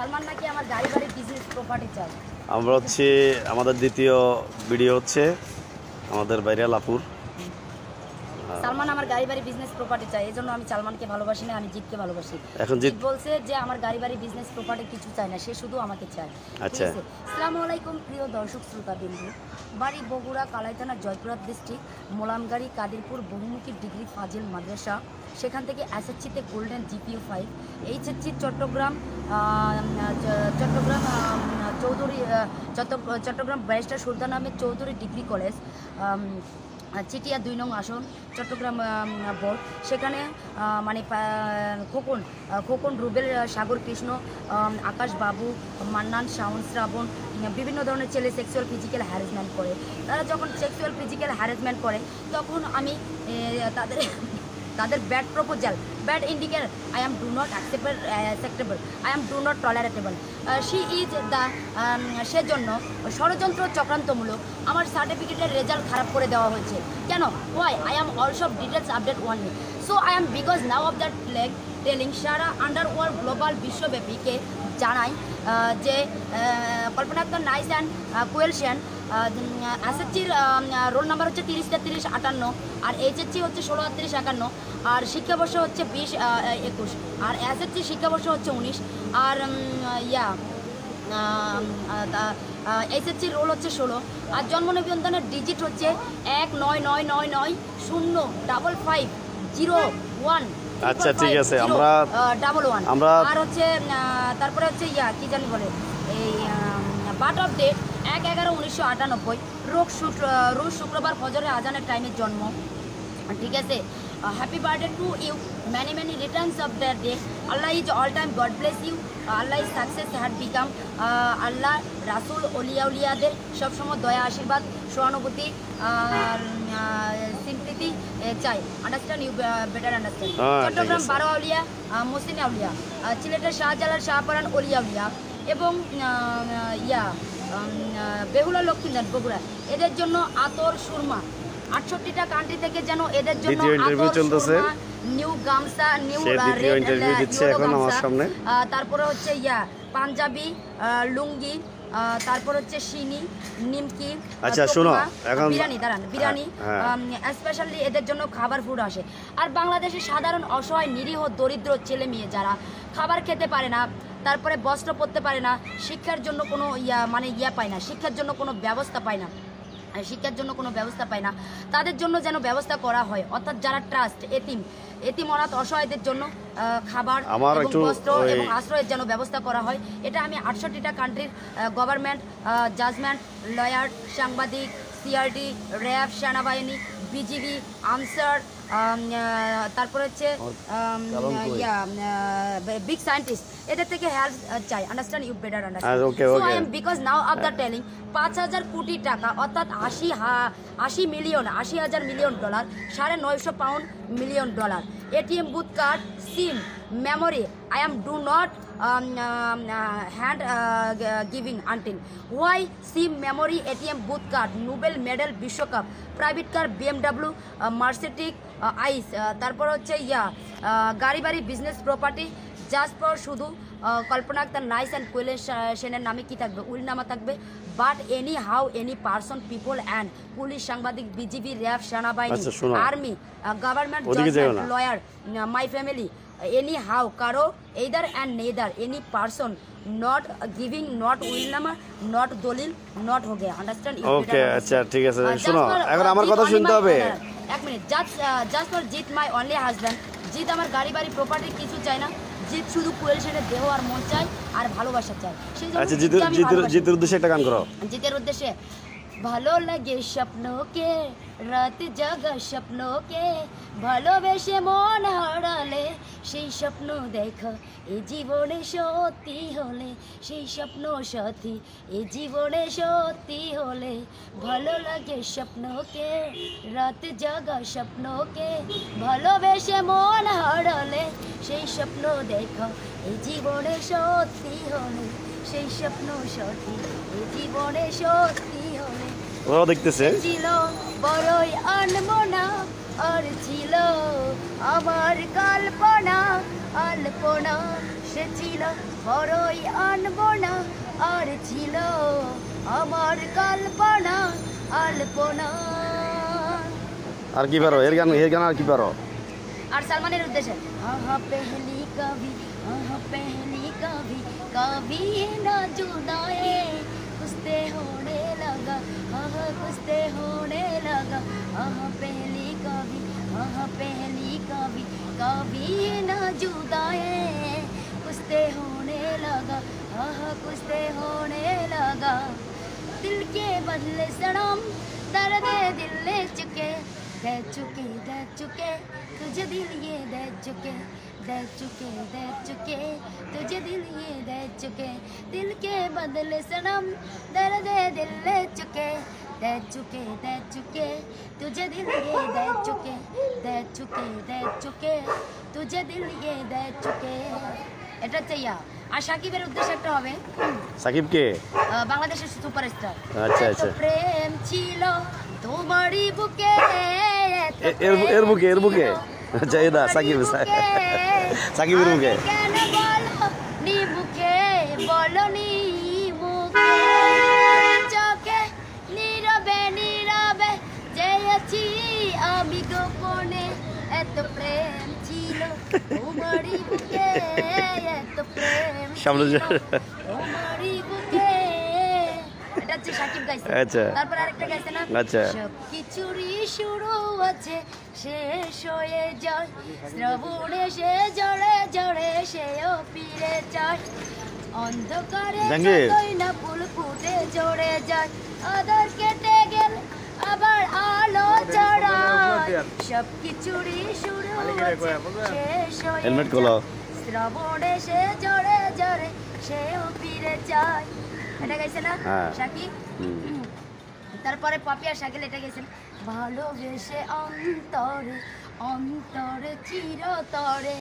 সালমান নাকি আমার গাড়ি বাড়ি বিজনেস প্রপার্টি চাই। আমরা হচ্ছে আমাদের দ্বিতীয় ভিডিও হচ্ছে আমাদের ভাইরাল আপুর। সালমান আমার গাড়ি বাড়ি বিজনেস প্রপার্টি চাই, এই জন্য আমি সালমানকে ভালোবাসি না, আমি জিতকে ভালোবাসি। এখন জিত বলছে যে আমার গাড়ি বাড়ি বিজনেস প্রপার্টি কিছু চাই না, সে শুধু আমাকে চায়। আচ্ছা, আসসালামু আলাইকুম প্রিয় দর্শক শ্রোতা বিন্দু। বাড়ি বগুড়া, কালাই থানা, জয়পুরহাট ডিস্ট্রিক্ট, মোলামগাড়ি, কাদিরপুর বহুমুখী ডিগ্রি ফাজিল মাদ্রাসা, সেখান থেকে এসএসসিতে golden GPA 5, HSC Chattogram Chattogram barrister Sultan Ahmed Chowdhury degree college, চিটিয়া 2 নং আসন, চট্টগ্রাম বোর্ড, সেখানে মানে খোকন, রুবেল, সাগর কৃষ্ণ, আকাশ বাবু, মান্নান, শাওন, শ্রাবণ, বিভিন্ন ধরনের ছেলে সেক্সুয়াল ফিজিক্যাল হ্যারাসমেন্ট করে। তারা যখন সেক্সুয়াল ফিজিক্যাল হ্যারাসমেন্ট করে তখন আমি তাদের bad proposal, bad indicate, I am do not acceptable, I am do not tolerable, she is the, সেজন্য ষড়যন্ত্র চক্রান্তমূলক আমার সার্টিফিকেটের রেজাল্ট খারাপ করে দেওয়া হয়েছে। কেন? Why? I am also details update only. So I am because now of that flag telling সারা আন্ডারওয়ার্ল্ড গ্লোবাল বিশ্বব্যাপীকে জানাই যে Kalpana Akter nice and coalition এসএসসির রোল নাম্বার হচ্ছে 30-33-58, আর এইচএসসি হচ্ছে 16-38-51, আর শিক্ষাবর্ষ হচ্ছে 20-21, আর এসএসসি শিক্ষাবর্ষ হচ্ছে 19, আর এইচএসসির রোল হচ্ছে 16, আর জন্ম নিবন্ধনের ডিজিট হচ্ছে 1999905501। আচ্ছা ঠিক আছে, আমরা আর হচ্ছে তারপরে হচ্ছে কি জানি বলে এই বার্থ অফ ডেট 1/11/1998, রোজ শুক্রবার ফজরের আজানের টাইমের জন্ম। ঠিক আছে, happy birthday to you, many many returns of the day, Allah is all time, God bless you, Allah is success had become, Allah রাসুল উলিয়াদের সবসময় দয়া আশীর্বাদ সহানুভূতি সিম্পলিটি চাই। Understand you better understand. Chattogram 12 আউলিয়া, মহসিন আউলিয়া, সিলেটের শাহজালাল শাহপরান অলিয়া এবং বেহুলা লক্ষ্মীনাথ বগুড়া, এদের জন্য আতর সুরমা 68টা কান্ট্রি থেকে যেন এদের জন্য নিউ গামছা, নিউ তারপরে হচ্ছে পাঞ্জাবি লুঙ্গি, তারপর হচ্ছে সিনি, নিমকি, আচ্ছা শোনো, এখন বিরিয়ানি স্পেশালি এদের জন্য খাবার ফুড আসে। আর বাংলাদেশের সাধারণ অসহায় নিরীহ দরিদ্র ছেলে মেয়ে যারা খাবার খেতে পারে না, তারপরে বস্ত্র পরতে পারে না, শিক্ষার জন্য কোনো পায় না, শিক্ষার জন্য কোনো ব্যবস্থা পায় না, তাদের জন্য যেন ব্যবস্থা করা হয়। অর্থাৎ যারা ট্রাস্ট, এতিম অনাথ অসহায়দের জন্য খাবার, বস্ত্র এবং আশ্রয়ের যেন ব্যবস্থা করা হয়। এটা আমি 68টা কান্ট্রির গভর্নমেন্ট, জাজমেন্ট, লয়ার, সাংবাদিক, সিআরডি, র্যাব, সেনাবাহিনী, বিজিবি, আনসার, তারপরে হচ্ছে বিগ সায়েন্টিস্ট, এদের থেকে হেল্প চাই। Understand you better understand. So I am because now of the telling 5,000 কোটি টাকা, অর্থাৎ 80,000 million dollar, $950 million, ATM booth card, SIM, memory, I am do not hand giving until why SIM, memory, ATM, booth card, Nobel medal, বিশ্বকাপ, private car, BMW, Mercedes, আইস, তারপর হচ্ছে গাড়ি বাড়ি business property just for শুধু Kalpana Akter nice and কোয়েলেশনের নামে কি থাকবে? উইলনামা থাকবে। But anyhow any person, people and police, সাংবাদিক, বিজিবি, র্যাব, সেনাবাহিনী, army, government, lawyer, my family, anyhow কারো either and neither, any person, not giving, not উইলনামা, নট দলিল, নট হবে। আন্ডারস্ট্যান্ড? ওকে, আচ্ছা ঠিক আছে, শোনো এখন আমার কথা শুনতে হবে। এক মিনিট, জাস্ট ফর জিত মাই অনলি হাজব্যান্ড। জিত আমার গাড়ি বাড়ি প্রপার্টি কিছু চাই না, জিত শুধু কোয়েলশনের দেহ আর মন চাই আর ভালোবাসা চাই। আচ্ছা, জিতের উদ্দেশ্যে একটা গান করো। জিতের উদ্দেশ্যে ভালো লাগে স্বপ্নকে, রাত জাগা স্বপ্নকে, ভালোবেসে মন হারালে সেই স্বপ্ন দেখা এ জীবনে সত্যি হলে, সেই স্বপ্ন সাথী এ জীবনে সত্যি হলে। ভালো লাগে স্বপ্নকে, রাত জাগা স্বপ্নকে, ভালোবেসে মন হারালে সেই স্বপ্ন দেখা এ জীবনে সত্যি হলে, সেই স্বপ্ন সাথী এ জীবনে সত্যি হলে। ওরাও দেখতেছে। ছিল বড়ই আনমনা, আর ছিল আমার কল্পনা, আলপনা সে ছিল বড়ই আনবনা, আর ছিল আমার কল্পনা আলপনা। আর কি পারো এর গান আর কি পারো? আর সালমানের উদ্দেশ্যে পেহলি কবি পেহলি কবি কবি না जुदाए कुछते होने लगा कुछते होने लगा पहली कभी कभी ना जुदाए कुछते होने लगा कुछते होने लगा। दिल के बदले सनम दर्द दिल ले चुके दे चुके तुझे दिल ये दे चुके तुझे दिल ये दे चुके। दिल के बदले सनम दर्द दिल ले चुके दे चुके तुझे दिल ये दे चुके तुझे दिल ये दे चुके। এটা হচ্ছে ইয়া। আর সাকিবের উদ্দেশ্যে একটা হবে। সাকিব কে? বাংলাদেশের সুপারস্টার। আচ্ছা আচ্ছা। প্রেম ছিল তোমারই বুকে, এর বুকে আচ্ছা এটা সাকিবের বুকে। কেন বলো নি বুকে, বলো নি মুখে, চোখে নীরবে নীরবে চেয়েছি আমি গোপনে, এত প্রেম ছিল তোমারই বুকে, এত প্রেম ছিল তোমারই বুকে। এটা হচ্ছে সাকিব গাইছে। আচ্ছা। তারপর আরেকটা গাইছে না? আচ্ছা। সব কিছুরই শুরু আছে শেষ হয়ে যায়, শ্রাবণে সে জড়ে জড়ে সেও ফিরে যায়, অন্ধকারে যতই না ফুল ফুটে জড়ে যায়, আধার কেটে গেল আবার আলো ছড়ায়, সব কিছুরই শুরু আছে শেষ হয়ে যায়, শ্রাবণে সে জড়ে জড়ে সেও ফিরে যায়। এটা গাইছে না সাকিব? তারপরে পপি আর শাকিল এটা গেছেন, ভালোবেসে অন্তরে অন্তরে চিরতরে।